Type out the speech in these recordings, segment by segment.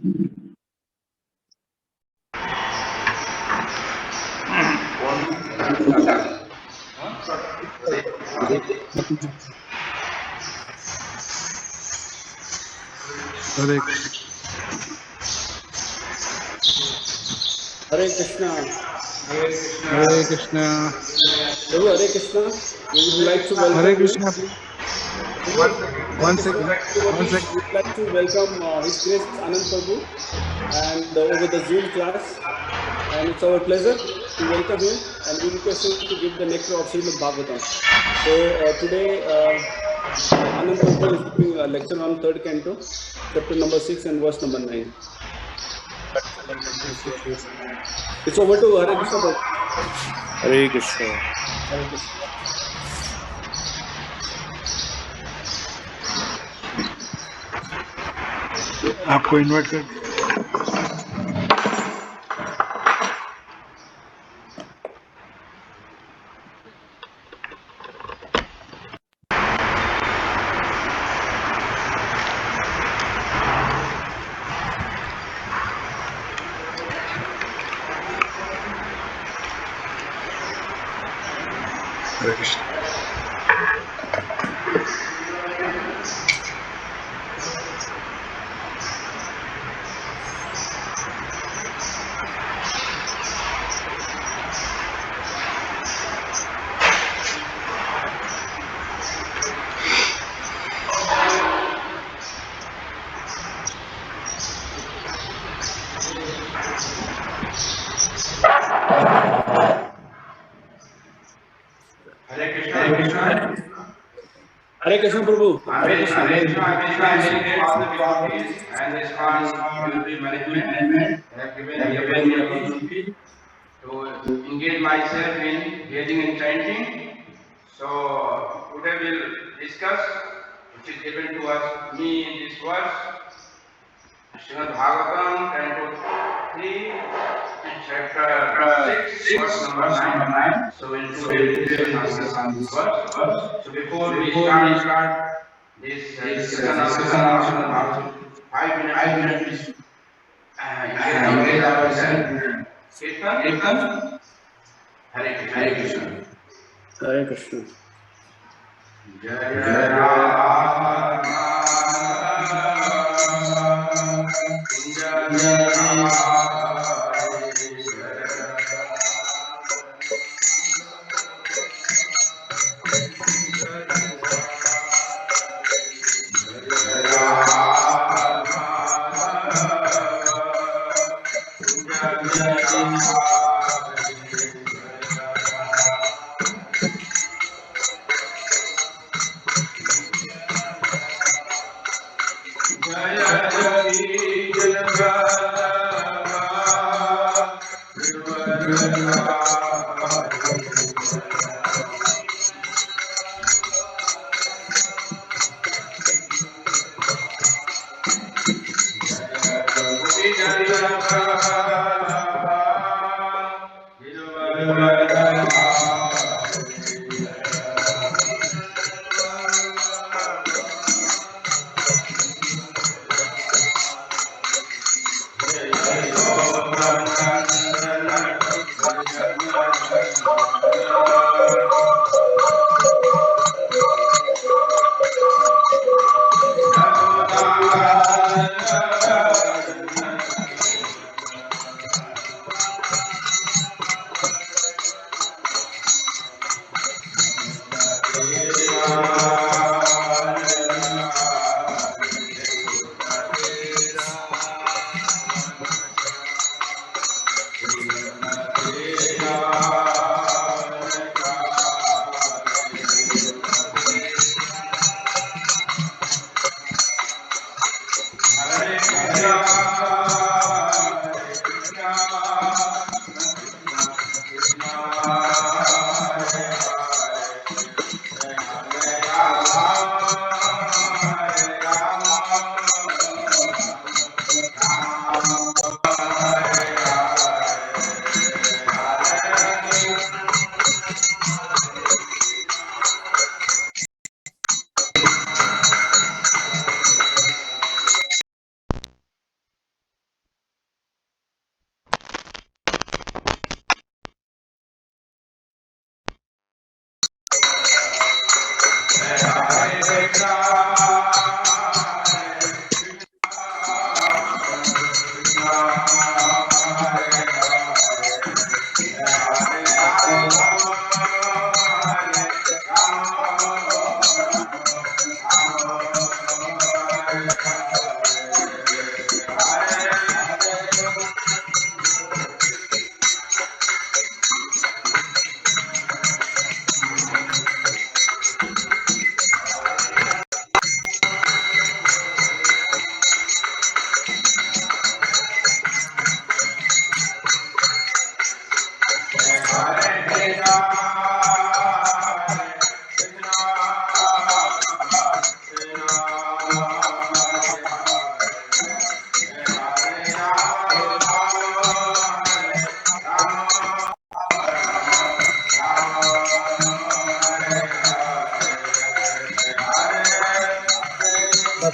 Hare Krishna. Hare Krishna. Prabhu, Hare Krishna. We would like to welcome Hare you. Krishna, please. Hare One Krishna. second. One Devotees, second. we would like to welcome His Grace Anand Prabhu and over the Zoom class. And it's our pleasure to welcome him, and we request him to give the nectar of Srimad Bhagavatam. So today, Anand Prabhu is giving a lecture on third canto, chapter number 6 and verse number 9. It's over to Hare Krishna Prabhu. Hare Krishna. Hare Krishna. आपको invite कर हरे Krishna Hare Krishna Prabhu. Hare Krishna. And the ISKCON Unity Management have given me the opportunity to engage myself in hearing and chanting. So today we'll discuss which is given to us me in this verse, Srimad Bhagavatam, Canto 3, chapter 6, verse number 9. So we'll discuss on this verse. So before we start this discussion on Srimad Bhagavatam, 5 minutes, engage ourselves in Kirtan. Hare Krishna. Hare Krishna. Jaya Rama, Jaya Rama,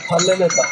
फल लेता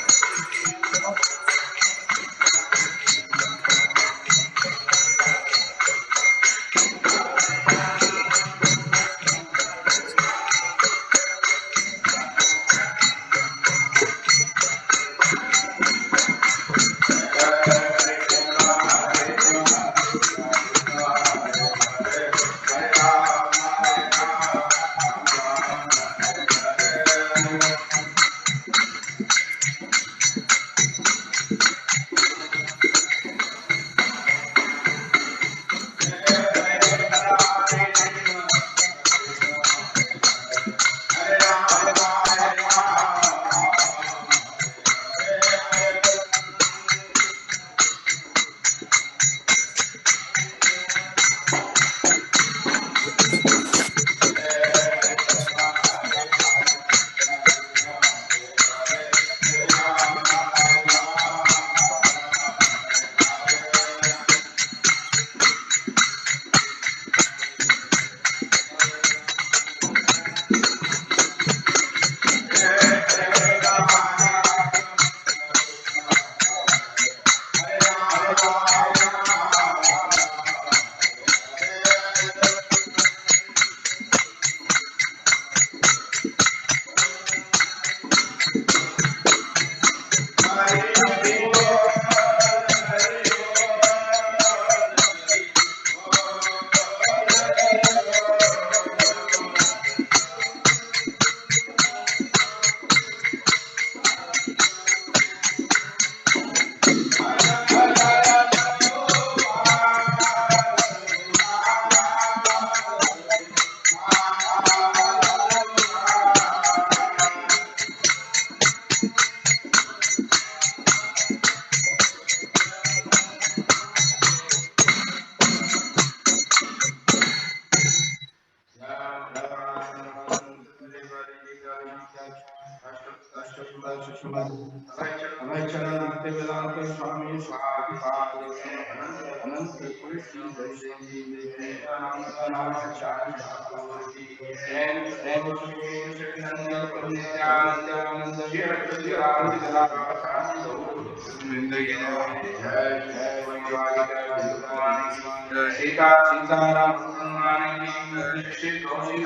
सीताराम भगवान की श्री गौरी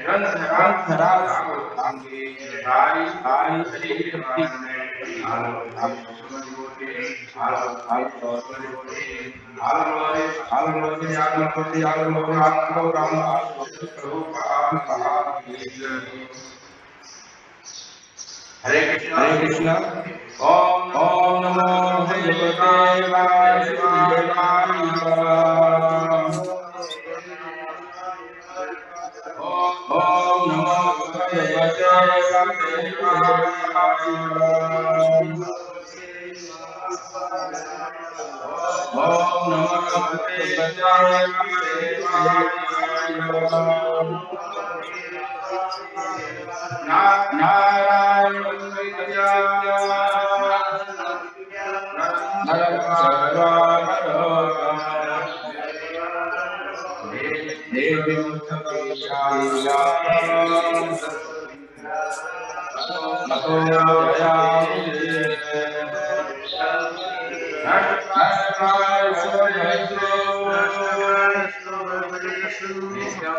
ग्रंथ राज हरे कृष्णा ओम नमो भगवते वासुदेवाय ओम नमो भगवते वासुदेवाय ओम नमो भगवते वासुदेवाय नारायण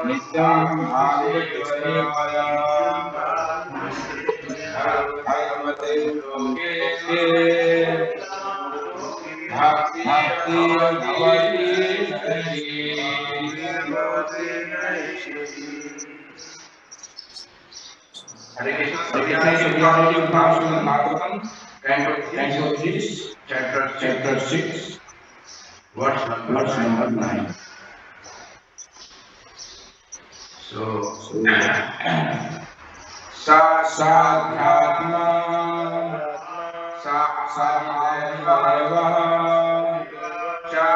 नित्यं Bhagavat So we are reading from Srimad Bhagavatam, Canto 3, Chapter 6, verse number 9. So, Sadhyatma Sadhyadeva Cha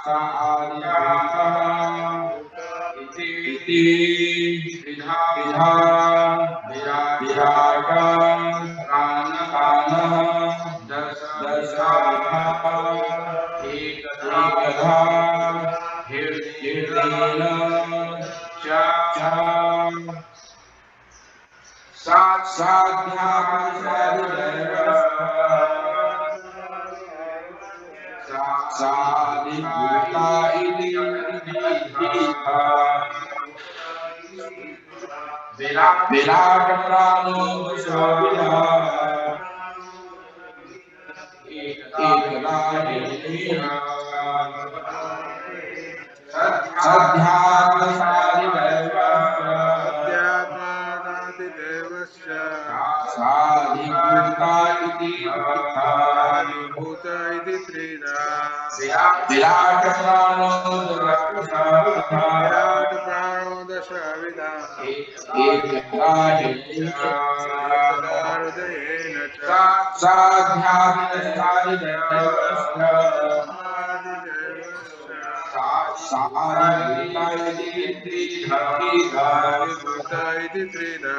Saadhyata Iti Vidha Virata Prana Dasa Ekadha Hirdena Cha Sadhyadeva Sadhyata Iti Virata Prano Dasa Ekadha Hirdena Sadhyadeva Sadhyata iti Bhuta iti trida Virata Prano Virat prano dashavida Ekadha Hirdena Hridayena cha Sadhyadeva Sadhyata iti Bhuta iti trida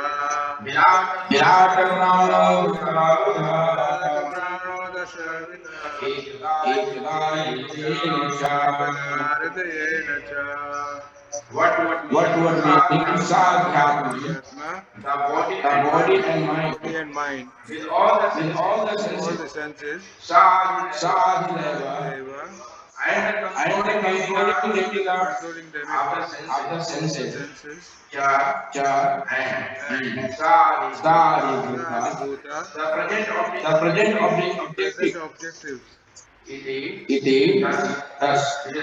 Virata Prano prano dashavida Ekadha Hirdena Hridayena cha What meaning sadhyatma? Atma, The body and mind. body and mind, With all the all the senses. senses, Sadhyadeva. Deva, And the controlling demigod controlling demigod of the senses. senses, Cha and Sadhyabhuta. Bhuta, The present objective. present objectives, Iti thus three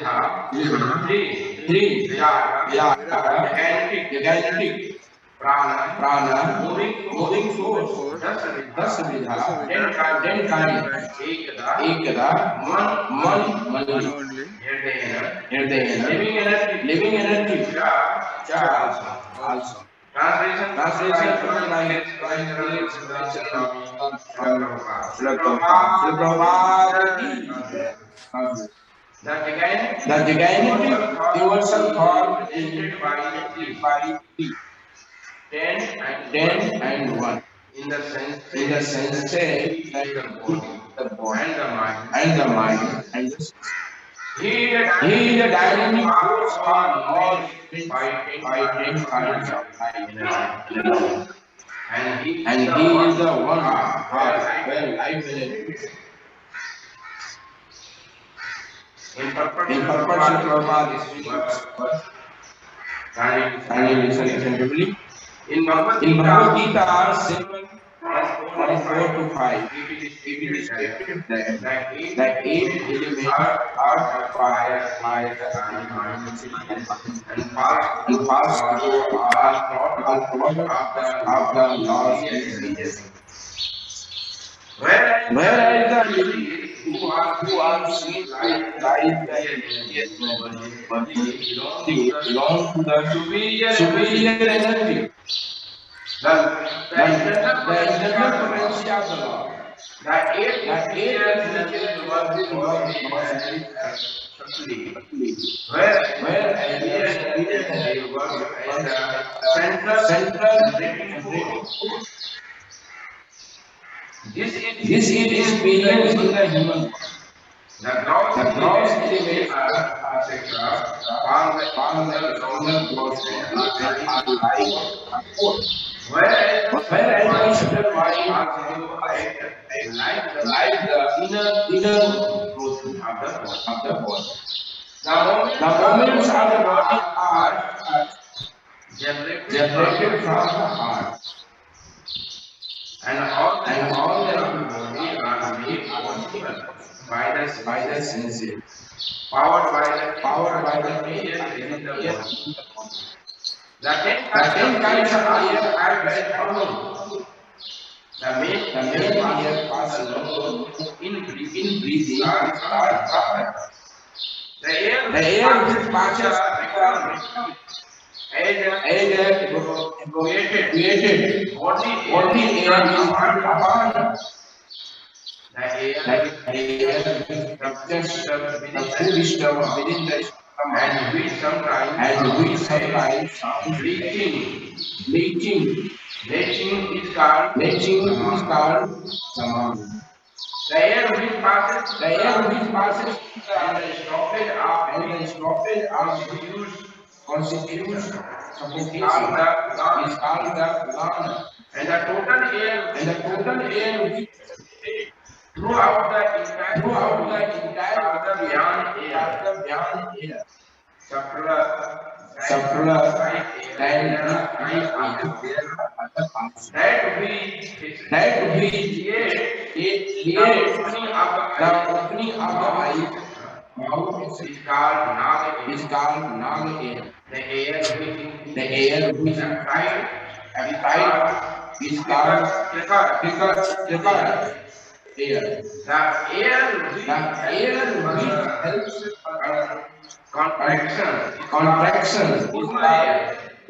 Virata gigantic prana moving force thus vidha ten kind ekada one only, Hirdayena living energy cha also. Translation from The gigantic universal thought presented by three, ten and one. In the sense that the body and the mind and the he is a dynamic force on all by 10 kinds of life in a life. And he is the one where life will exist. In purpose of Prabhupada is verse. Kindly listen attentively. In Bhagavad Gita 7:4 to 5, it is stated that 8 elements are fire, and fast through all products of the Lord's creation. Whereas the living who are seen with life and belong to the superior energy, the internal potential of the Lord. That eight energy was where the superior energy was central force. This is experienced in the human body. The gross elements etc. found the gross are like force. Whereas the subtle mind like the inner growth of the body. The moments of the body are generated from the heart. And all the body are made possible by the senses, powered by the material within the body. The 10 kinds of air are as follows. The main air passes in breathing start. The air which passes created body air is called apan. The air which just food stomach within the stomach and which sometimes sounds bleaching. Bleaching is called saman. The air which passes and the stoppage of constitutes suffocation is called the lana. And the total air which throughout the entire Vyan air. Sapra and that we create the opening of the eyes mouth is called Naga air. The air which is tight is called Trikara air. The air which helps contraction is called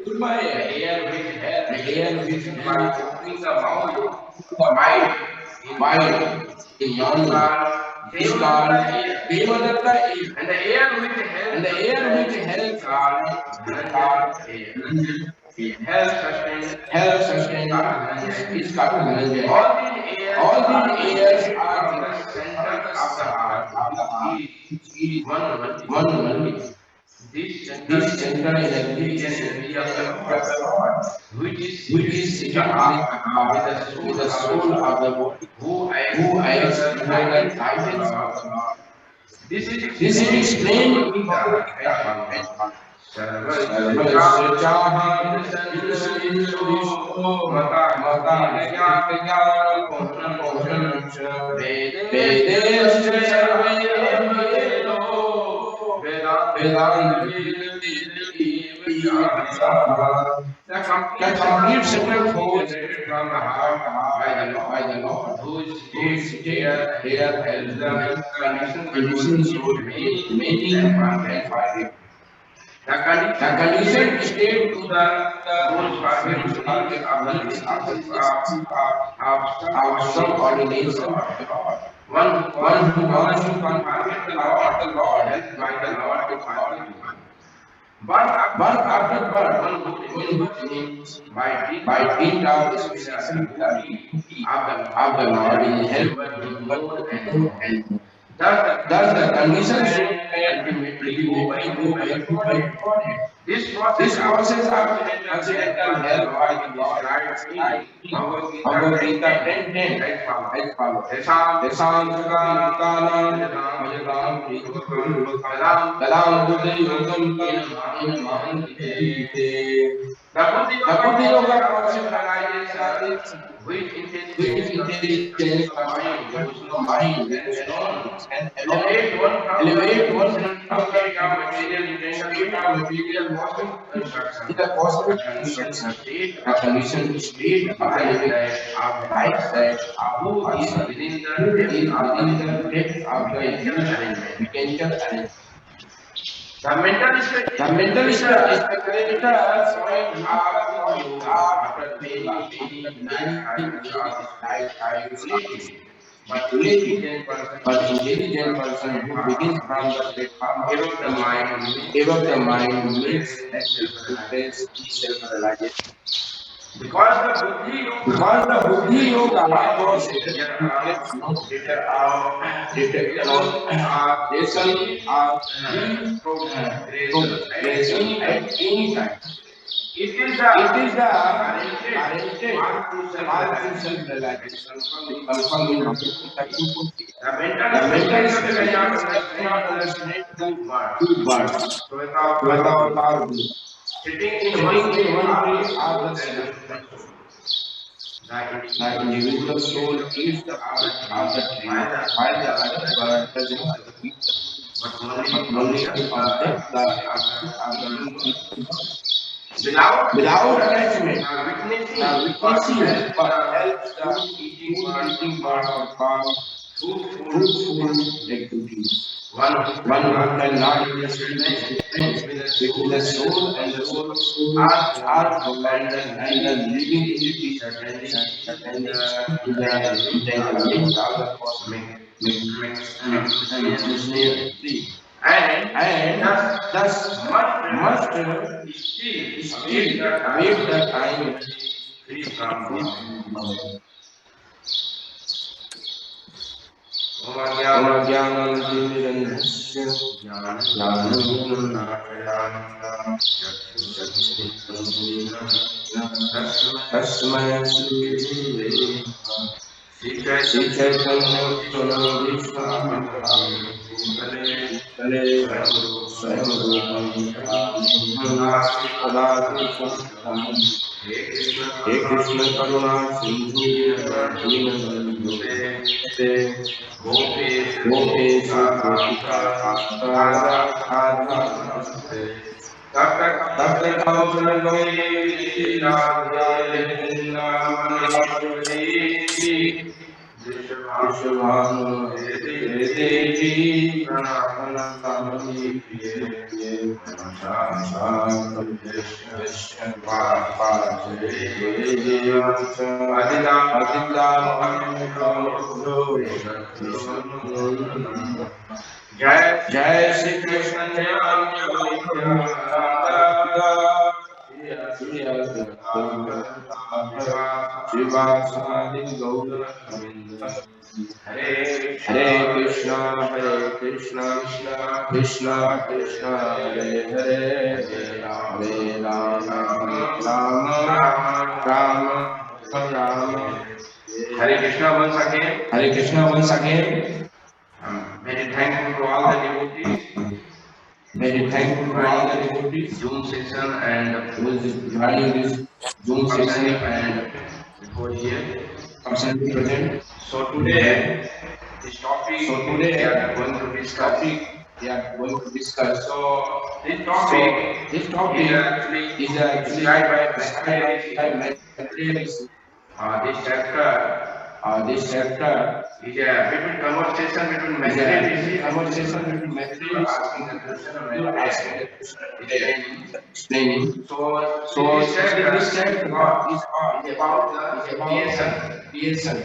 Urma air. The air which helps opening the mouth wide in Yanu is called Devadatta air. And the air which helps called health sustain is called Dhananjaya. All these airs are from the center of the heart. Each one only. This central energy is energy of the Lord, which is seated with the soul of the body, who acts under the guidance of the Lord. This is explained in Bhagavad Gita. The complete secret force from the heart by the Lord, who is seated here as the conditions remaining and fighting. The condition state to the rules of subordination. One who wants to forget the Lord, helped by the Lord to forget him. But after birth, one who is by dint of spirituality of the Lord is helped and thus the condition should ultimately go by. This process of accidental help by the Lord in Bhagavad Gita 10:10 as follows. Desam Sakanam Majalam Talam Buddha Yogam in Mahante. The Buddha Yoga concept which intelligence of mind and elevate one from the material in the cosmic condition state of the life that who is within the depth of the mechanical arrangement. The mental spectator after but intelligent person who begins from the platform gave up the mind makes self-realization. Because the Buddhi Yoga was detection of progression at any time. It is the guaranteed path to self-realization. Confirming the mental state cannot understand two birds without power. Sitting in one place are the same. The individual soul eats the tree while the other bird does not eat, but only contempt the without attachment, witnessing but but helps helps the the food eating food part eating of part of our fruitful fruitful activities. activities. One who One who cannot cannot able to able strength to strength with the with soul the and the soul super and the soul super soul are are born, born, and the and the living living entity entity certainly certainly in in the the entangled entangled cosmic machinery, and and thus thus must must still await still the await the time time free from bondage. Om Om Ajnana Ajnanantimirandhasya Jnananjnana Jnananjnana Tasmai Tasmai Shri Sri Sri Chaitanya Chaitanya Manandeshwaram Bhutale Bhutale Swayam Rupam Tadati Satam He Krishna Karuna Sindhu Dinabandhu Te Gopeshu Gopika Radha Tapta Kanchana Gauri Radhe Vrindavaneshwari Vishwabhanu Devi Pranamani Priye Namaskar Vishwabhanu Aditya Jai Shri Krishna Chaitanya Prabhu Nityananda Shri Advaita Srivasadi Gaura Hare Krishna Krishna Krishna Hare Hare Hare Rama Hare Rama Rama Hare Krishna once again. Hare Krishna once again. I'm very thankful to all the devotees Very thankful to all the devotees Zoom session and who is joining this Zoom session and before here. personally present. So today, this topic So we today, are going to this discuss. topic we are going to discuss. So this So topic this is topic actually is actually described by described by Maitreya. materialism. This chapter This chapter is a between conversation between is Maitreya a Rishi and conversation between Vidura asking the materialism question of and asking Maitreya, the question explaining. explaining. So So this this chapter chapter is is about the creation. creation.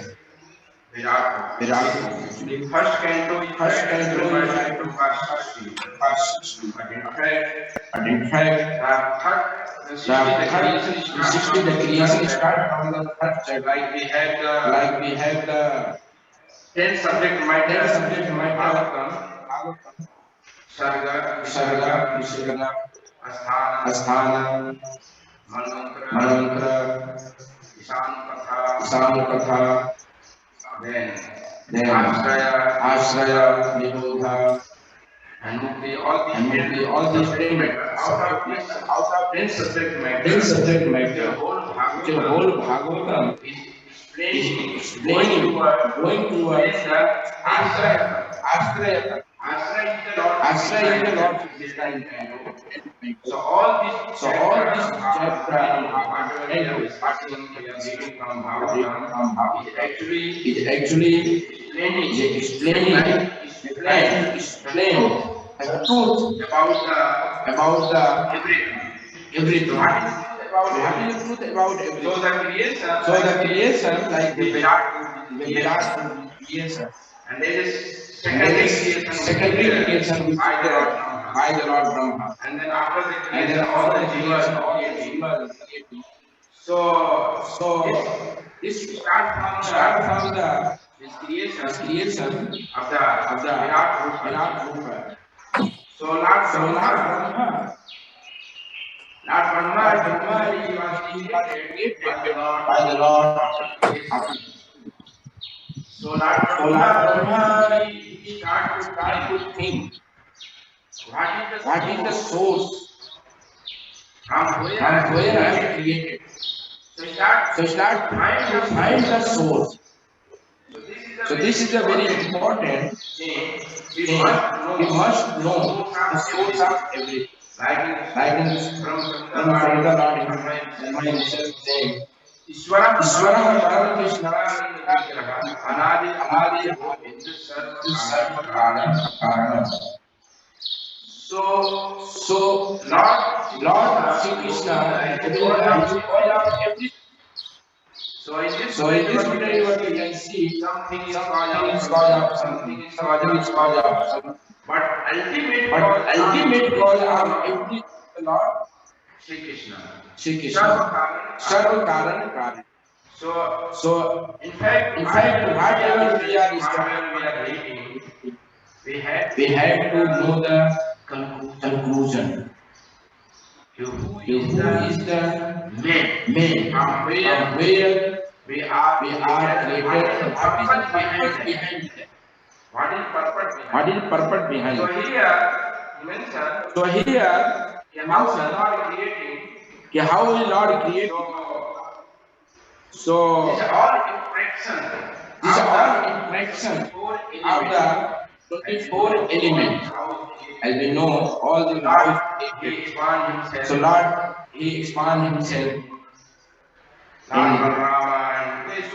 Virat. Virat actually First canto is first right canto to is verse right 2 to to verse 60. verse 60. But But in fact, the 60 the creation the starts 60 from the the creation first start chapter. from the first chapter. Like we have the 10 subject matter 10 subject matter Bhagavatam, Sarga, Sarga, Visarga, Visarga, Asthana, Asthana, Manmantra, Manmantra, Isan Katha, Isam Katha, then Ashraya, Ashraya, Nirodha, and Mukti, all and these Mukti, 10 all these subject 10 matter. subject matter. Out of 10 subject 10 matter, subject the matter, whole which the whole Bhagavatam Bhagavatam is is explaining, going is towards the Ashraya. Ashraya. Ashraya is the Lord Ashraya is the Lord Krishna Krishna. So all this So all chapter this chapter whatever we are discussing, we are reading from Bhagavatam, is actually explaining explain the truth about about the everything. everything. So what is the truth about What is the everything? truth about everything? So the creation, Like the Virat the creation, Virat creation, and there is and there secondary is creation secondary creation which by is the Lord there Brahma. by the Lord Brahma, And then after the and then creation, all after the the creation, jivas all the creating. jivas creating. So So this start start from from the this creation this creation of the of the Virat Rupa. Virat Rupa. So Lord So Lord Brahma, Brahma, Lord Brahma Lord originally was Brahma was created by created the Lord by the Lord after creation. after. So Lord So Lord Brahma he start to start to think think what what is is the the source source from where I from am where I am created. created. So start So start to find to find the the source. source. So So this this is is a a very very important important thing. We thing. must We know must the know source the of source of everything. everything. Like in from the Lord himself saying, Ishwaram Ishwaram Parakrishna Anadi Anadi Sarva Karana. So So Lord Lord Sri Krishna is is all all out every. So in this So in this video what we can see, something is something called is out, called out, something something is is called out. But ultimate But ultimate call out every the Lord Sri Krishna. Sri Krishna. Sarva Karan Karan. So So in fact, whatever we are whatever we are reading, we have to know the conclusion. Who who is the main from where we are created, what is the what is the purpose purpose behind behind that? that? What is purpose behind What is the purpose behind So it? here you mentioned So here how we are creating. how will Lord create? So So these are all impressions these are all of impressions the 24 of the elements. 24 elements. As we know, all the Lord, laws He created. expand Himself. So Lord, He expand Himself Lord in Balrama and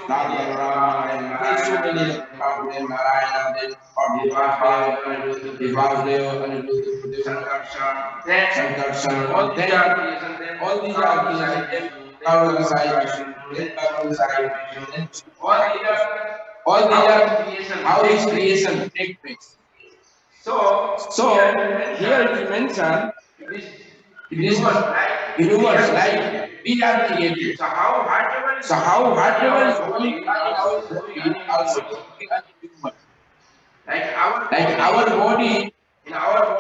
Lord Balrama and there's so many Lord Narayana, then Vivasdeva, Aniruddha, Sankarshan, Sankarshan, then all these are creation, then Karvakasai Vishnu, then Karvakasai Vishnu, then all these are how His creation take place. So Here it is mentioned this this universe like we are created. So whatever So whatever is going on in our body also going on in human. like Our body, in our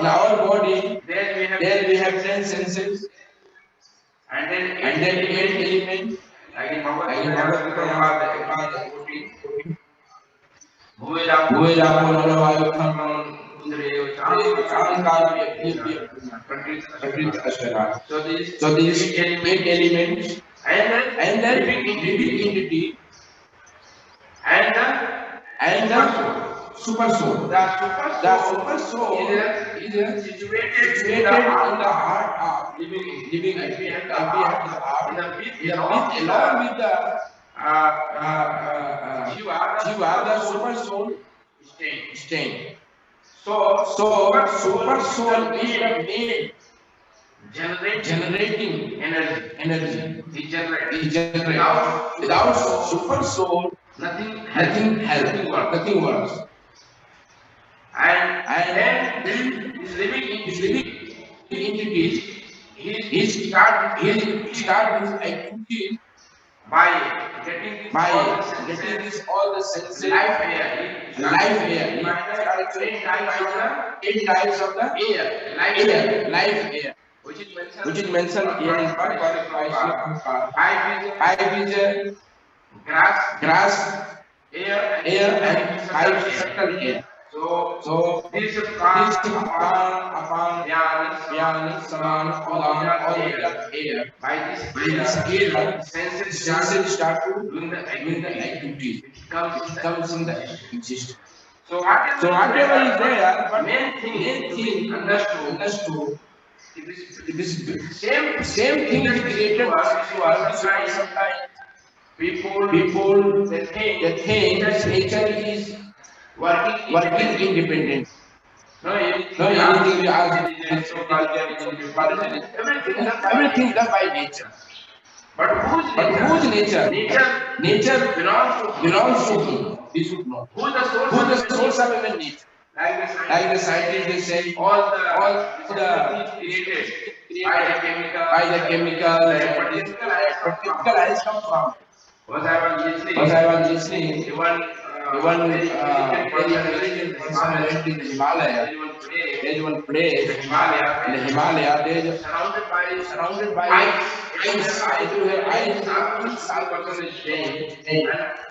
body, there we have 10 senses and then and then 8 elements. like in Bhagavad Like in Gita, Bhagavad Gita, Bhuirapo Nalavayu, Indriyo So these 8 elements and then living entity and the super soul. the The super soul is situated in the heart of living living like we entity. have Like we have the heart, in the along with the Jiva, Jiva, the super soul state. staying. So Super soul is the main generating energy. It generates. Is generated. Without super soul, Nothing nothing works. And then then this living entities he start his activity by getting this all the senses, life air. life air. He started to 8 types of the air, life air, which which is mentioned here in Bhagavad. Five is grass, air and 5 subtle air. So this this upon Vyan, Saman, Udan, all the air. by this air, senses start to doing the activity. It comes It comes in the existence. So whatever is there, but main thing to be understood. It is Same thing is created to us. Sometimes people they think nature is working independent. No, Anything we ask, everything done by nature. But whose nature? Nature belongs to whom? We should know. Who the source of even nature? Like the scientists, they say all the created by the chemicals and particular has come from. Was I was listening, even very intelligent person went in the Himalaya. There is one place in the Himalaya. There is surrounded by ice. If you have ice,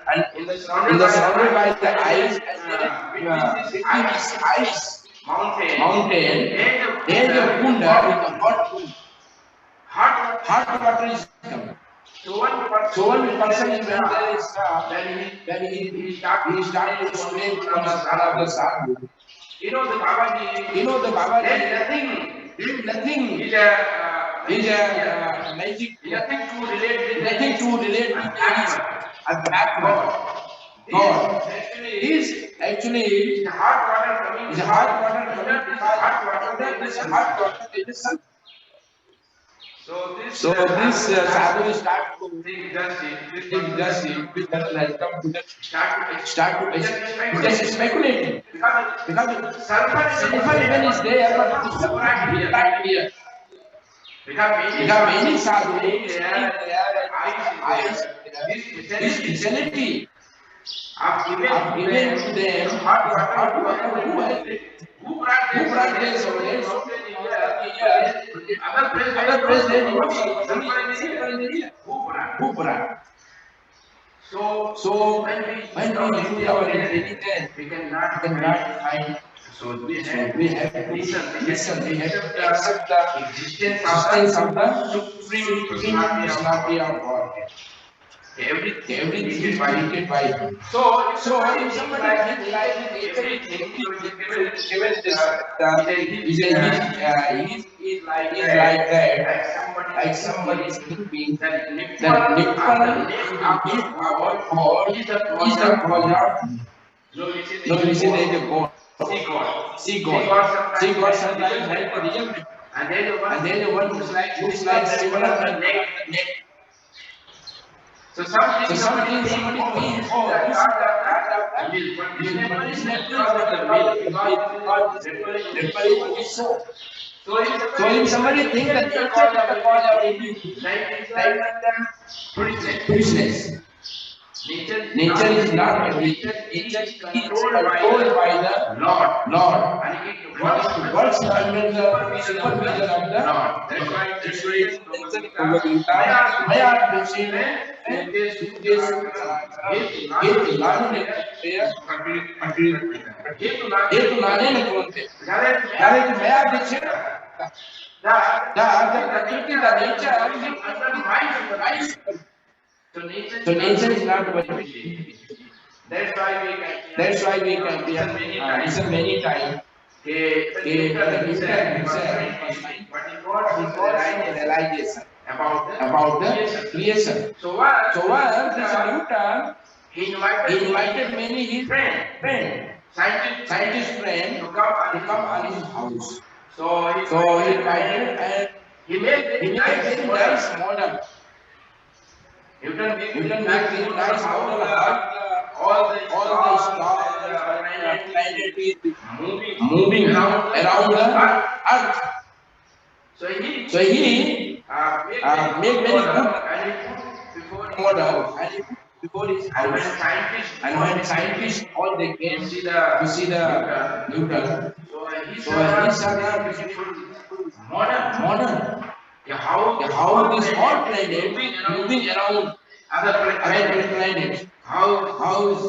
and in the surrounded by the ice, and between this ice mountain, there is a kunda, with a hot kunda. Hot water is coming. So one person went there and stopped, then he started to explain to one of the sadhu. You know the Babaji, There is nothing Nothing is is a magic. nothing to relate with Nothing to relate with his atman. God. This actually the hot water coming is a hot water under coming this because hot water under there this is a hot water there is sun. So this So this sadhu start to think just it, this think just this person has come to the start to just speculating because sulfur even is there, but it is not clear. because Many sadhus saying saying there there eyes is this this speciality I've of given to them hot water. Who brought this over there? So other place there is no sulfur in the air. Who brought? So when we use our intelligence, we we cannot cannot find. so we So have we have to listen, we have to accept the existence of the supreme personality of God. everything Everything created by created by Him. So So if somebody thinks like nature is given this is like that, like somebody is thinking that Nippan in the gift of God is the cause of. No, we say there is a God. See God. See God sometimes has the real name. and then And then the one who looks like similar than the neck. So something Something somebody thinks, oh, this is the part of that. But this natural is not because of the myth, because this revelation is so. So So if somebody thinks that nature is the cause of everything, like the foolishness. Nature is not everything. Nature is controlled by the Lord. and It works under the supervision of the Lord. That's why it's mentioned in Bhagavad Gita. Maya Dashena Hetu Lanu Prayer Hetu Lanu Kunte. That is Maya Dashena. The Prakriti, the nature is under my supervision. So nature is not what it is. That's why we can listen many times. Brother Newton himself was trying what he got some realization about the creation. So while this Newton, he invited many his friend, scientist friend, to come on his house. So he invited and he made very nice model. Newton made very nice model of all the stars and planet is moving around the earth. So he made very good model and he put before his house. And when scientists all they came to see the Newton, so he saw the beautiful model. How this all planet moving around other planets. How is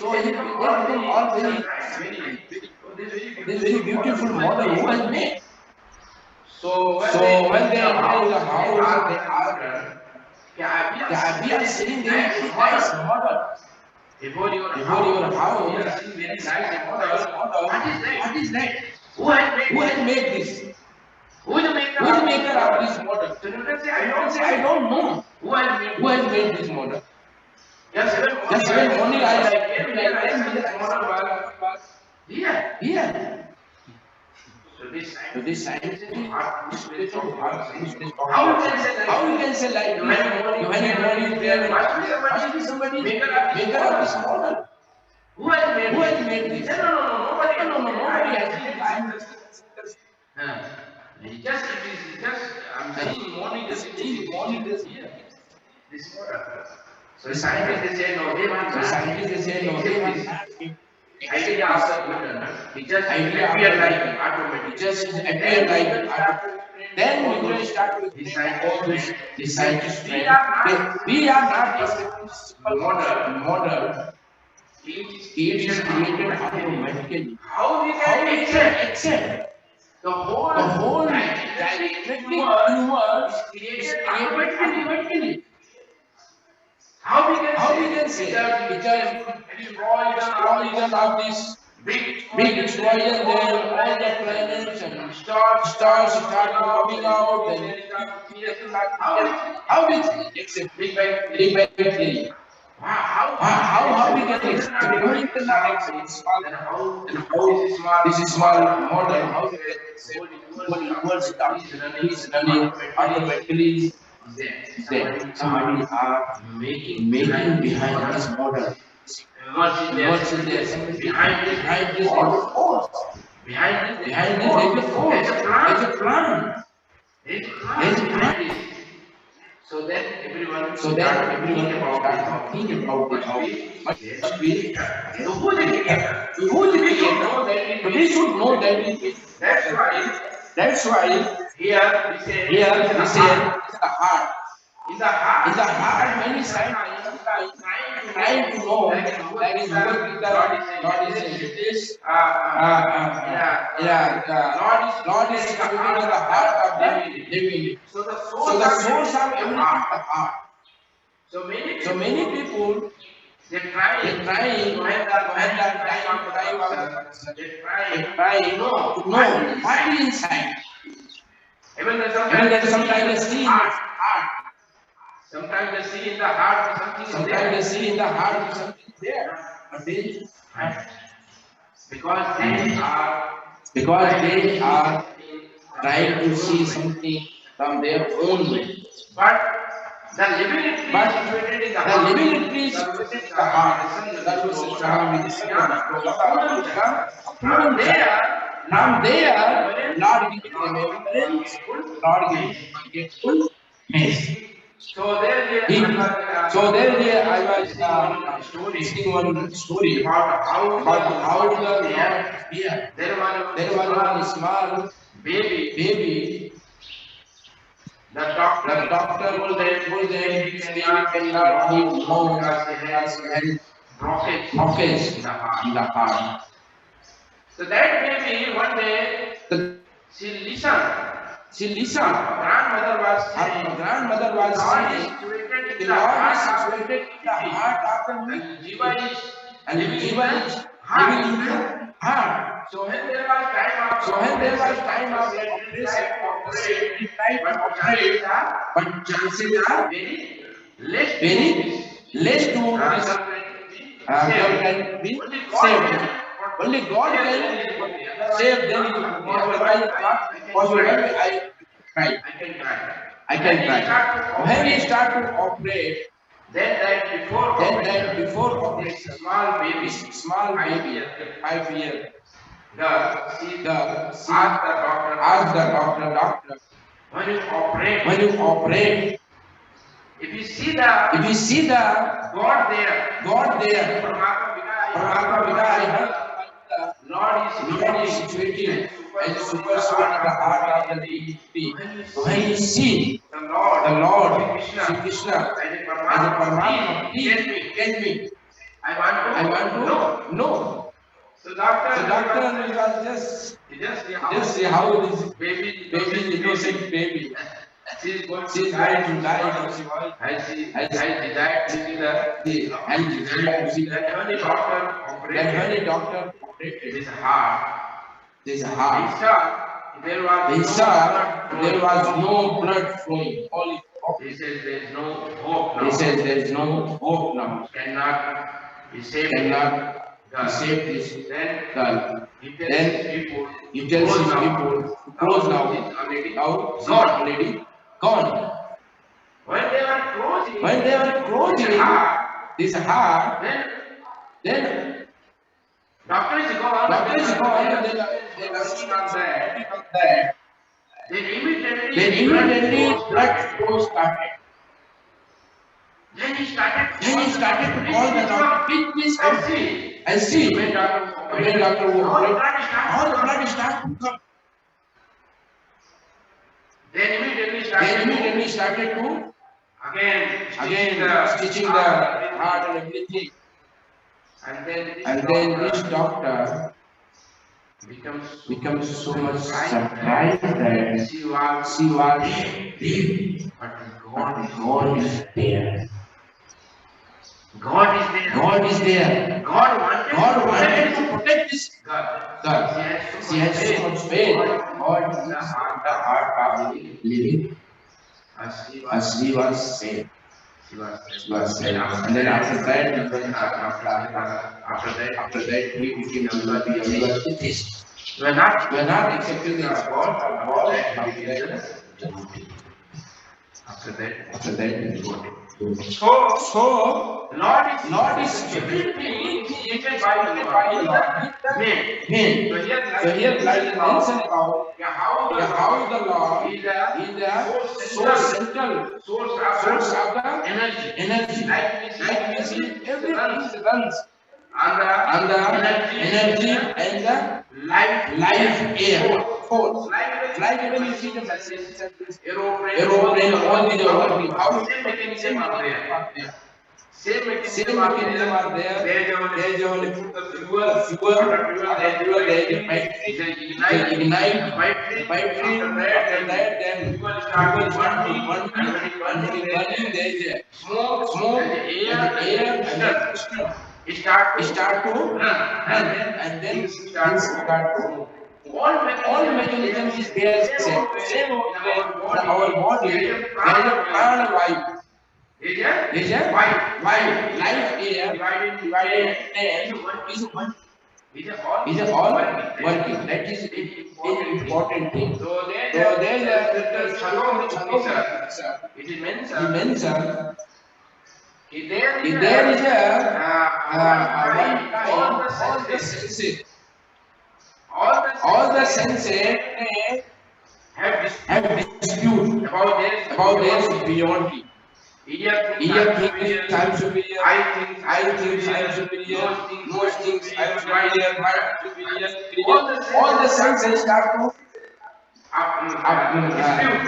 so he become all very this very beautiful model who has made. So when they entered the house, they asked, we are seeing very nice model before your house. We are seeing very nice model. What is that? Who has made this? Who is the maker of this model? So Newton say, I don't know. Who has made this model? Just even only I came here, I said this model was here. So this scientist is how you can say like humanity is there, must be somebody maker of this model. Who has made this? No, nobody has made this. I'm saying morning is here. This model. So scientists say no, they want idea after Newton. It just appear like automatic. Then Newton started with the scientist friend. We are not a simple model. It is created automatically. How we can accept the whole dynamic universe is created automatically. How we can say because explosion of this big explosion there, all the planets and stars start coming out, and people start to tell, how is it? It's a Big Bang theory. How we can explain? How you cannot explain small, and how this is small model, how we can say whole universe is running automatically is there. Somebody are making behind this model. What's in there? Somebody behind this force. Behind this there's a force. There's a plan. There's a plan. So then everyone start to think about it. How must be. So who is the creator? Who is the creator? So we should know that it is. That's why here we say the heart. In the heart, many scientists trying to know that is what God is saying. It is God is situated in the heart of the living. So the source of everything is the heart. So many people they try to have that time of the they try to know what is inside. Even there's sometimes they see in the heart. Sometimes they see in the heart something. Sometimes they see in the heart something there, but they because they are trying to see something from their own way. But the living situated in the heart. That was the charm in the Now they are not giving them evidence, not giving full mess. So there I was listening one story about how the Lord here. There was one small baby. The doctor told them this baby cannot live long because he had blockage in the heart. So that baby one day she listened. Her grandmother was saying, the Lord is situated in the heart of the weak, and Jiva is living in the heart. So when there was time of operation, but chances are very less to can be saved. Only God can save them. Otherwise, not possible. I can try. When you start to operate, then before operation, small baby, 5 years, ask the doctor, when you operate, if you see the God there, Lord is situated as a super soul in the heart of the deity. When you see the Lord, Sri Krishna, as a Paramatma, please tell me. I want to know. So doctor was just see how this baby, innocent baby. She is going to die. She died to see that when the doctor operated his heart. They saw there was no blood flowing. Only he says there is no hope now. Cannot be saved. This girl. He tells his people to close now. Now she's already gone. When they were closing this heart, then doctor is gone. They were sitting on that. Then immediately blood flow started. Then he started to call the doctor. Please come see. I see. When doctor will operate, all the blood started to come. Then immediately started to again stitching the heart and everything. And then this doctor becomes so much surprised that she was dead, but God is there. God is there. God wanted to protect this girl. She has so much faith. God is in the heart of the living. As she was saved. She was saved. And then after that, he became a atheist. We are not accepting the instruction of God. After that, we go. So, Lord is everything created by the Lord. Men. So here like the mention about how the Lord is the source central source of the energy. Like we see everything runs on the energy and the life air force. Like when you see the aeroplane, all these are working. How same mechanism are there. Same mechanism are there. There is only put the fuel. After fuel, there is a battery. They ignite the battery. After that, then fuel start to burn. And when it burning, there is a smoke and the air and then piston. It start to run, and then things start to move. All mechanism is there. Same way in our body, there is a prana life. Is a life air divided in 10 is one. Is all working. That is an important thing. So there is a it mentioned there is one time all the senses have dispute about their superiority. Ear thinks I am superior. I think I am superior. Nose thinks I am superior. Heart superior. All the senses start to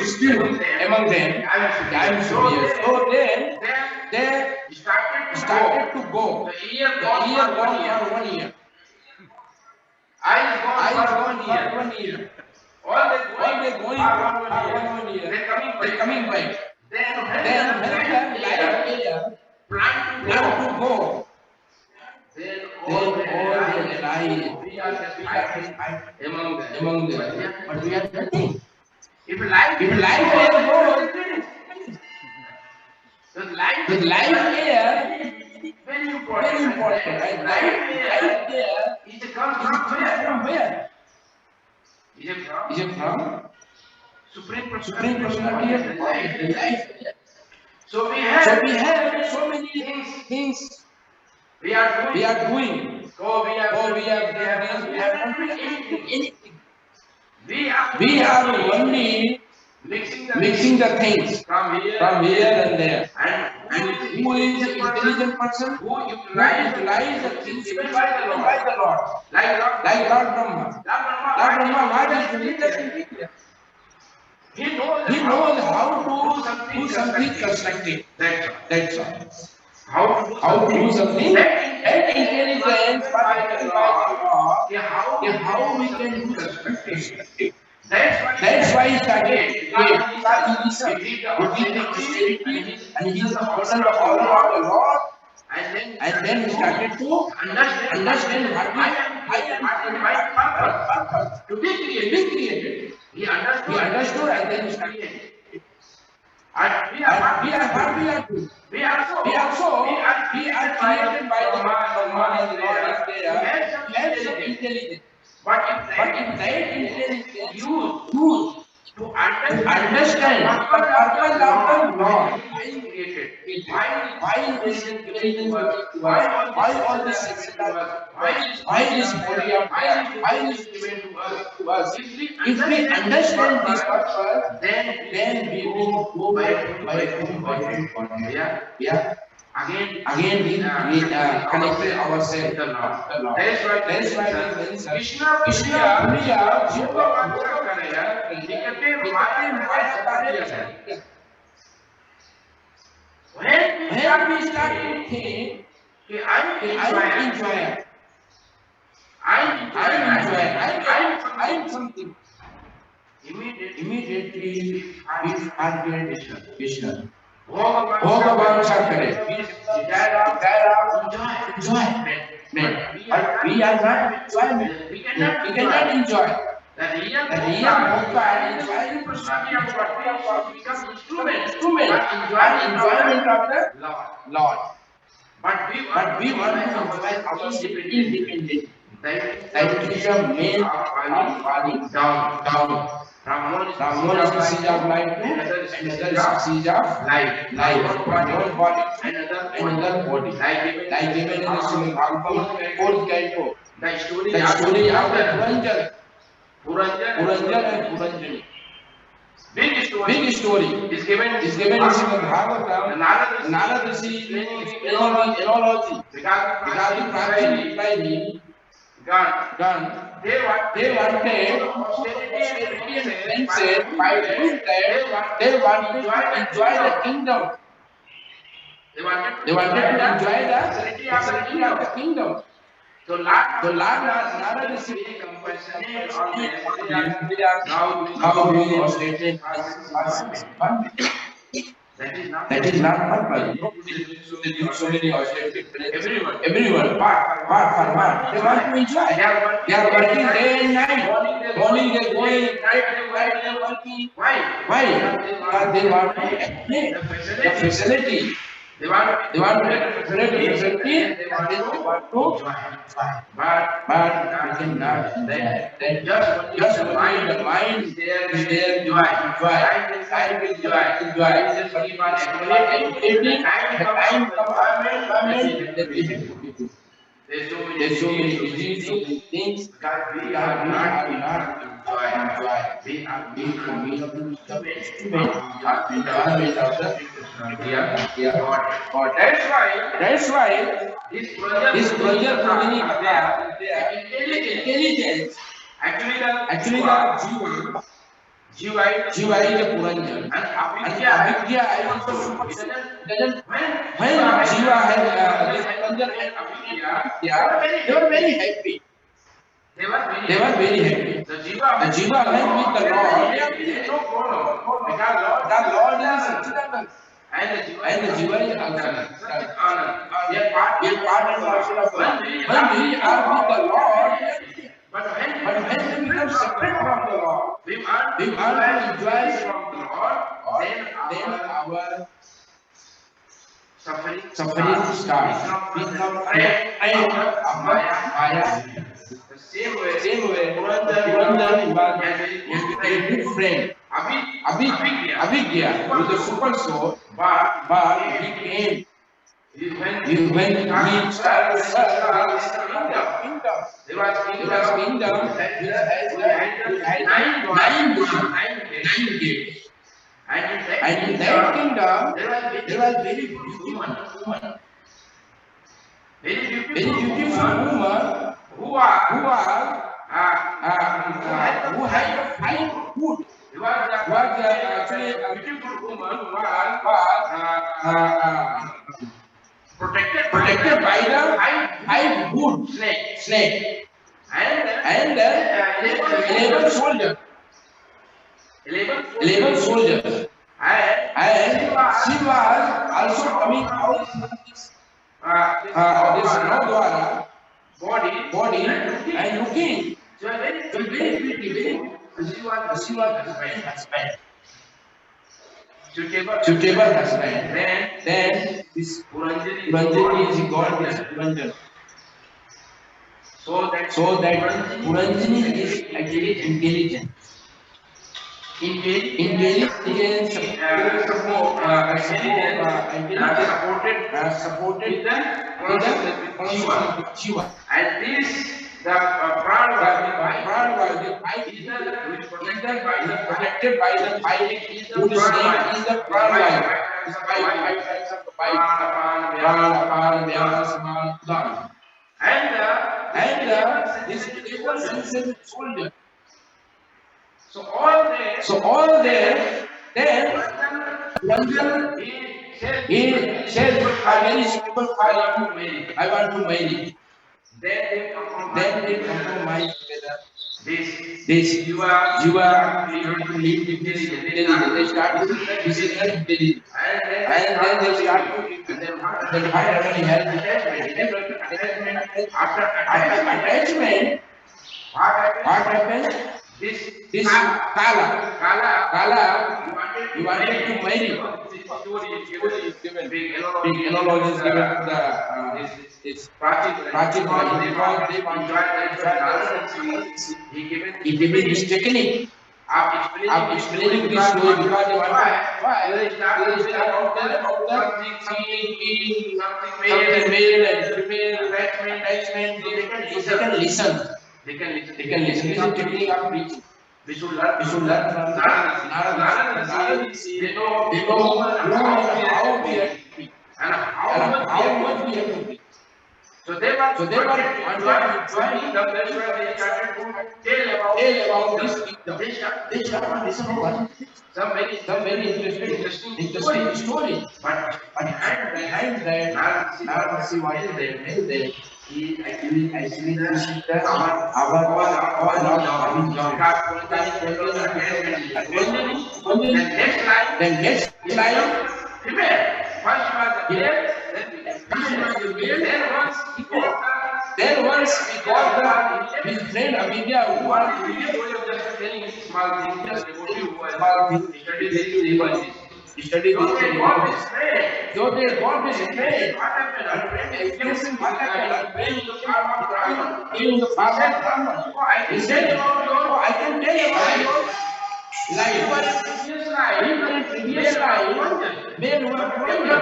dispute among them. I am superior. So then they started to go. The ear gone for 1 year. Eye gone for 1 year. All they going for 1 year. They coming back. Then when the light plan to go, then all the light we are among them. But we are nothing. If light air goes, the light air is very important. Right? Light air is from where? Is it from? Supreme Personality of God, the life. So we have so many things we are doing. So we are not doing anything. We are only mixing the things from here and there. And who is the intelligent person? Who utilize the things given by the Lord. Like Lord Brahma. Lord Brahma, what is doing that? He knows how to do something constructive. That's all. How to do something. That intelligence, how we can do constructive. That's why he started. He did the austerity, and he is the person of all of the Lord. And then he started to understand what is my purpose to be created. He understood and then he started. And we are created by the Lord is there. We have some intelligence. But if that intelligence used to understand the purpose of the Lord, why this intelligence why all this why this body of why this given to us? If we understand this purpose, then we will go by yeah. Again we connected ourselves with the Lord. That's why we mention Krishna Priya Jiva Karaya Nikate Maya. When we start to think, I am something. Immediately we forget Krishna. Bhagavan Shakare. Enjoy. But we are not enjoying. We cannot enjoy. The real Bhokka and enjoyment what we become instrument, but enjoyment of the Lord. Lord. But we want to enjoy ourselves independently. That is the main falling down. From one species of life to another species of life. One body to another body. Like given in the Srimad Bhagavatam, 4th canto. the story The story of the Puranjan Puranjan and Puranjani. big story is given in Srimad Bhagavatam. Narad Rishi is explaining the analogy. Because the Prachi replied him, Gan, they wanted austerity and friendship. By doing that, they wanted to enjoy the kingdom. They wanted to enjoy the facility of the kingdom. So Lord Narad is very compassionate on them. they are now doing austerity. That is not purpose. They do so many austerity. Everyone. What? They want to enjoy. They are working day and night. Morning they going, night they are working. Why? Because they want to accumulate the facility. They want to accumulate the facility and they want to enjoy. But we cannot enjoy. Just only the mind is there to enjoy. I will enjoy. But keep on accumulating. The time comes that we have to do. There's so many diseases, so many things because we are not enjoy. We are being committed to the instrument of enjoyment of the God. That's why this project Purani Katha, they are intelligence. Actually the Jiva is the Puranjan. And Abhigya is the Super. When Jiva had this Puranjan and Abhigya, they were very happy. They were very happy. The Jiva went with the Lord. There is no problem. Because the Lord is Satchidanand. And the Jiva is Anand. We are part and parcel of the Lord. When we are with the Lord, but when we become separate from the Lord, we are to enjoy from the Lord, then our suffering starts. We become afraid of Maya. The same way, Puranjan was a very good friend. Abhigya was a super soul, but he came. When he started the kingdom, there was kingdom which had 9 gates. And in that kingdom, there was very beautiful woman. Very beautiful woman who had fine food. Was actually a beautiful woman who was protected by the high wood snake and 11 soldiers. 11 soldiers. And she was also coming out this Nodwara body and looking. So very pretty. She was a husband. Suitable husband. Then this Puranjani is God is Puranjan. So that Puranjani is actually intelligent. Intelligence supported with the consciousness of Jiva. And this the prana was the pipe is protected by the pipe whose name is the prana. This five types of the pipe. Prana, Vyana, Samana, Udana. And this labor sensitive soldier. So all there, then Puranjan he said, "I very simple I want to marry." Then they compromise together. This Jiva to live intelligence. They start to physical intelligence, and then they start to the divine already has after After attachment, what what happens? happens? This This Kala, Kala, you you wanted to marry. This story is given. Big Big analogy is given to the this Prachit because they want to enjoy the he given this technique of explaining this story because they want why they start they to tell start to tell about the something being something male and female attachment, so they can listen. They can listen. They can listen. This is technique of preaching. We should learn We should learn from Narada. They know They know who and how we have to preach and and how much we have to preach. So they were So they were wanted to join kingdom. That's why they started to tell about this kingdom. They started to listen to what? some Very interesting story. But behind that, Narada wanted to tell that he actually this is the our Lord coming down. Then next line, Prepare. First was the male, then once we got his friend Avidya who are just telling small things, small thing, study this. study So they got this. this friend. So they got this friend. What happened? Our friend is Experiencing what happened? in the farm of Brahman. In the farm of Brahman. He said, oh, I can tell you about your life. Even in previous life, men were pointed.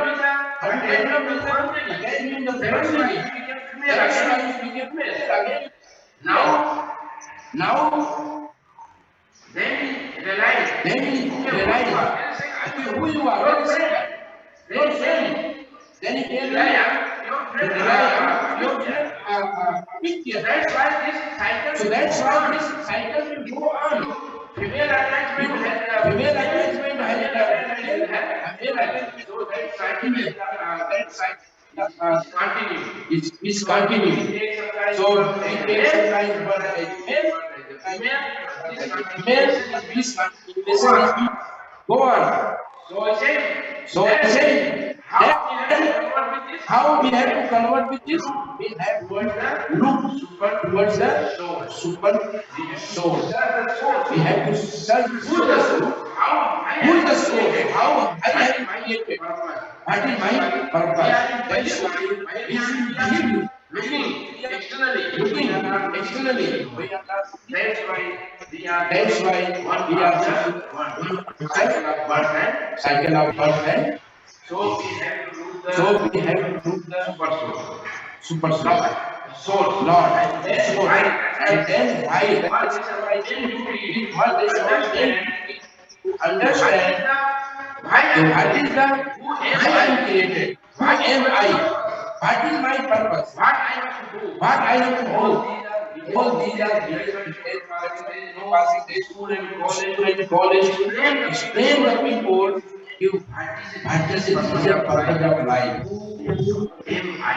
But developed again in the family. That's why we became again. Now, Then he realized who you are, your friend. Then he came your friend. your friend Avidya. That's why this cycle. So that's why this cycle will go on. Female attachment has Female attachment has a male attachment. So that cycle That cycle is continuing. is continuing. So it takes some time for a male, this continuation go on. So I say how we have to convert with this? We have to look towards the super soul. We have to search for the soul. Who is the soul? How I have created? What is my purpose? That's why we should be Looking externally. looking externally. We are not. That's why we are One cycle of birth and so we have to do the super soul. Lord. And then why? That's why what is to understand what is the I am created. What am I? What is my purpose? What I have to do. What I have to do. All these are passing school and college. Explain the people you what is the purpose of life? Am I?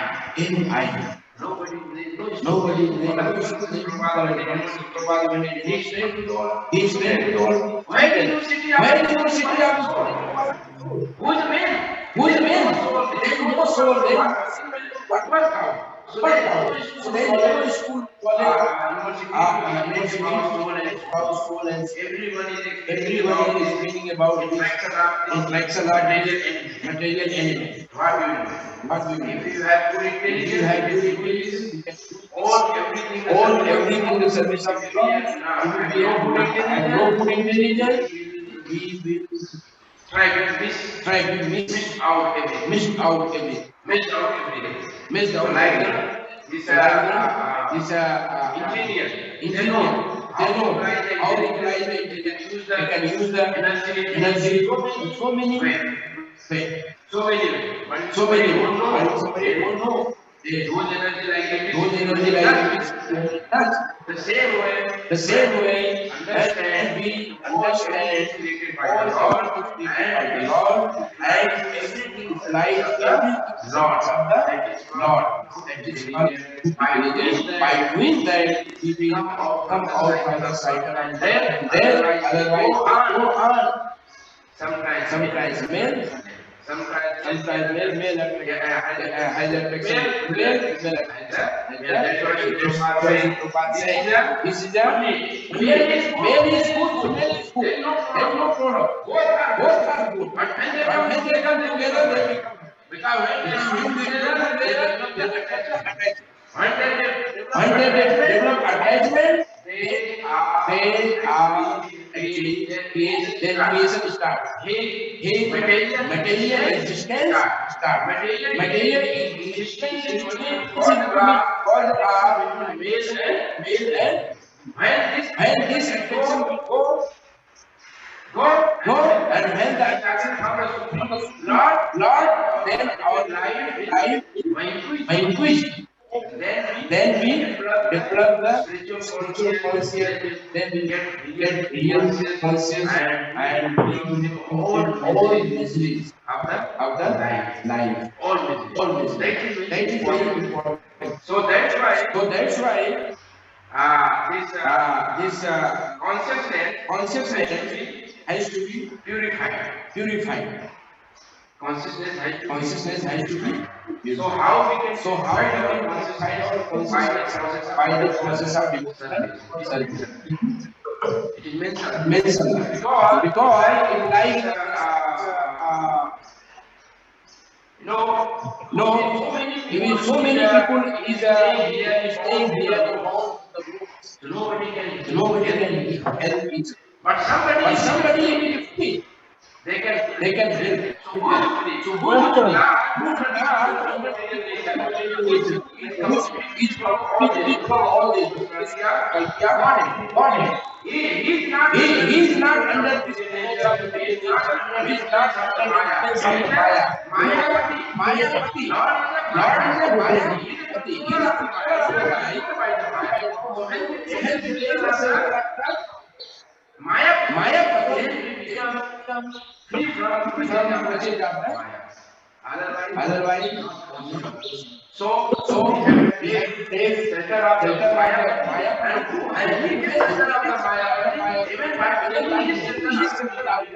Nobody he explained it all. Where did you sit here? Where is your city of soul? Who is the man? Who is the man? There is no soul there. What was how? So So there is no school, college, university, school, and everyone is speaking about this interaction of material enemy. What we mean? If you have good If you have intelligence, good intelligence, all everything everything the service of God, if we have no good intelligence, we will try to miss out everything. miss out everything. Miss out Like this engineer. They know how to apply the intelligence. They can use the energy in so many ways. So many, but Somebody don't don't know. Those Energy like this. the same way, Understand we understand created by all the Lord everything by the Lord and everything is like everything Lord. of the Lord. That is by doing that we will come out by the cycle and then otherwise go on. Sometimes Sometimes male, Some tribes Sometimes male has attraction to male, female attraction. That's why Prabhupada says, This is a male is good, female is good. There is no problem. Both are good. But when they But come when they come together, they become. because when they come together, they develop the attachment. When they When they develop attachment, they are actually their creation starts. His material existence starts. Material existence is only for the male and when this attraction will go and when the attraction comes from the Lord, then our life increase. Then we develop the spiritual consciousness. Then we get real conscious and we all miseries of the life. all All miseries. That is very important. So that's why This consciousness has to be purified. Consciousness has to be purified. So how we can purify our consciousness by the process of devotional service. It is mentioned Because in life, even so many people is staying here around the group. nobody can Nobody can help each. But Somebody is free. they can help. So who is free? So who is free? Is completely from all this. Body. He is not under this influence of material nature. He is not under the influence of Maya. Mayapati. Lord is a Mayapati. He is not Mayapati becomes free from presence of the otherwise. So we have to take center of the Maya and who has been center of the Maya even by he is center of the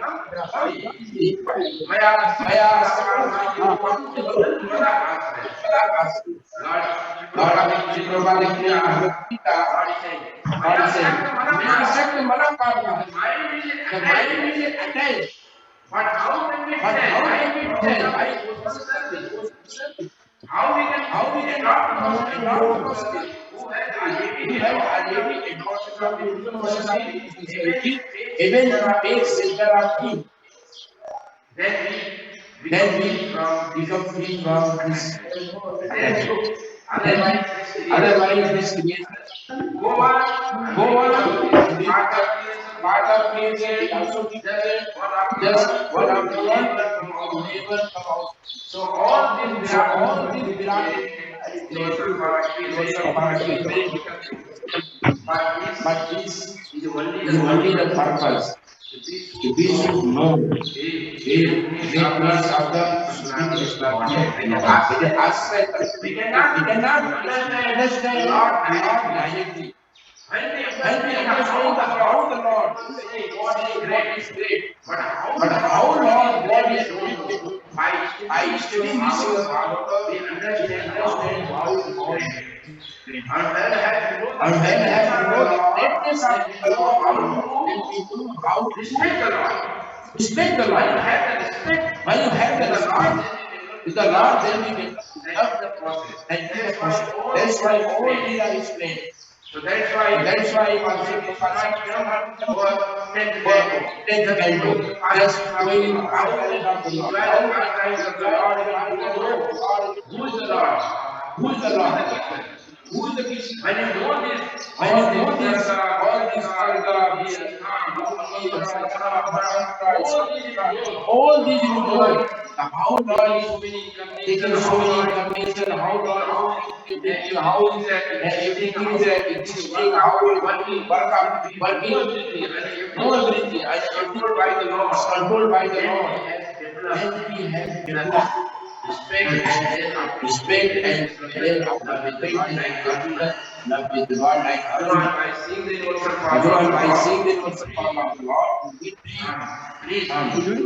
mind will attach. But how can we tell? How we can adopt the possibility? Who has already Even takes center of him. Then we become free from this. Otherwise, this creation go on. Part of creation is also just one after one never come out. So all these Virat but this is only the purpose to be known. Greatness of the we cannot understand Lord directly. When we understand how the Lord God is great, but how Lord God is great, by studying this we understand how God is great. And when we have to know the greatness of the Lord, how to respect the Lord. Respect the Lord. When you have the respect with the Lord, then we will love the process. That's why all these are explained. So that's why just going after the Lord. Who is the Lord? Who is the Lord? Who is the Krishna? When you know this, all these all these you know how Lord is taking so many information, how Lord is how everything is existing, how it working, no everything, and controlled by the Lord. And we have developed respect and love with God like Otherwise, by seeing the universal form of otherwise the by Lord, seeing the universal form of the Lord, we please,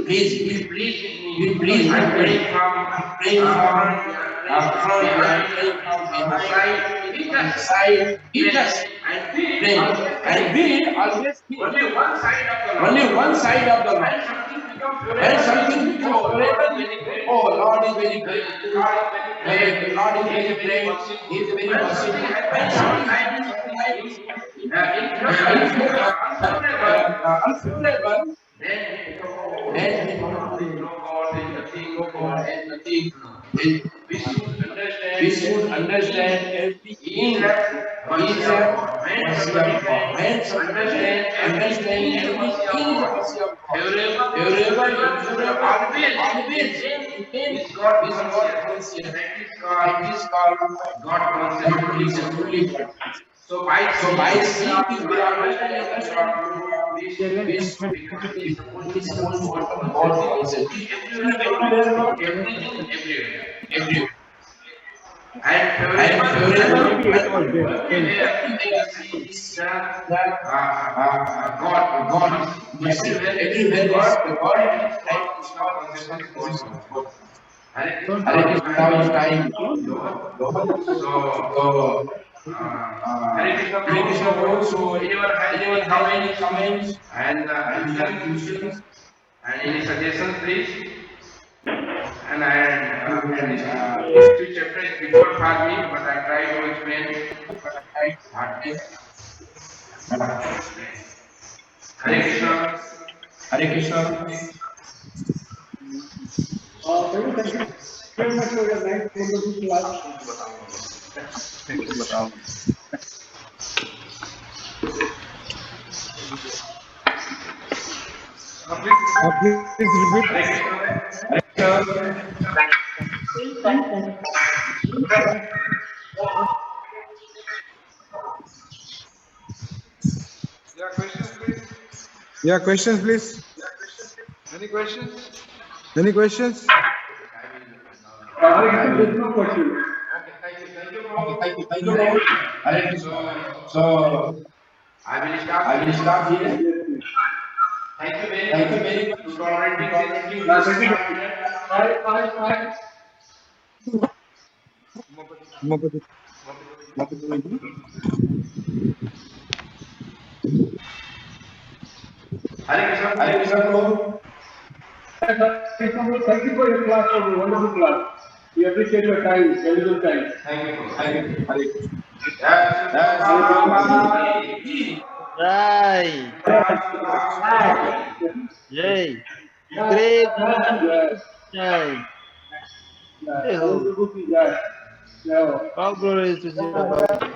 please, be pleased with we me. please I'm with me. praying from Praying from front, front, we are behind, praying from from the behind, side. Be from the just side. We pray just and be pray always and pray. we always pray. Only one side of the Only Lord. one side of the When Lord. something becomes When forever, something becomes oh, Lord forever, is very great. oh Lord is very great. Lord is very great. The Lord is He very is very great. He is merciful. very When merciful. something When happens in our something life, happens in something our life, seems unfavorable, unfavorable, then we become, oh, then there is no God, there is nothing. no God and nothing. We We should should understand understand everything everything is at mercy is of a God. When mercy somebody of God. can When somebody can understand everything understand is the mercy of everything is a God, mercy of God. favorable, Favorable, unfavorable, unfavorable, always, always, then again, is God is God conscious. conscious. That is That called is called God conscious, God fully conscious, fully conscious. God. So by So by seeing this seeing this, Lord, we by are understanding this Lord, understanding we this should become, we are supposed to is become supposed to God become God conscious conscious. in everywhere, Everywhere, Lord, Lord, in everything, everywhere. everywhere. And And favorable, favorable, everywhere we see the that God, God mercy. everywhere we see the Everywhere is God, the God that is and God, is Krishna God is consciousness, not God conscious of consciousness. God. Hare Krishna, Hare our Krishna, time now is is time. over. So, So, Hare Krishna, Hare Krishna, Prabhu. Prabhu. So, Anyone has anyone any have any comments comments and and questions questions? and any suggestions, please? And I this This two chapters difficult for me, but I try to explain what. Hare Krishna. Hare Krishna. Prabhu, thank you very much for your nice, wonderful class. Please repeat. Hare Krishna. Yeah, questions, please. Yeah, questions, please. Any questions? Any questions? Hare Krishna, there's no question. Okay, thank you, Prabhu. Thank you, Lord. Hare Krishna. So, I will start I will here. start here. Yes, please. Thank you very Thank you much very to much tolerating for this few Thank you. minutes. Bye. Umapathi. Hare Krishna. Hare Krishna, Prabhu. Thank you for your class, Prabhu. Wonderful class. We appreciate your time, valuable time. Thank you, Prabhu. Hare Krishna. Jai Shri Jai Shri Prabhupada. Prabhupada ki Jai, Jai, Great Jai, Jai Ho. Jai. Jai. All glory to Jai Baba.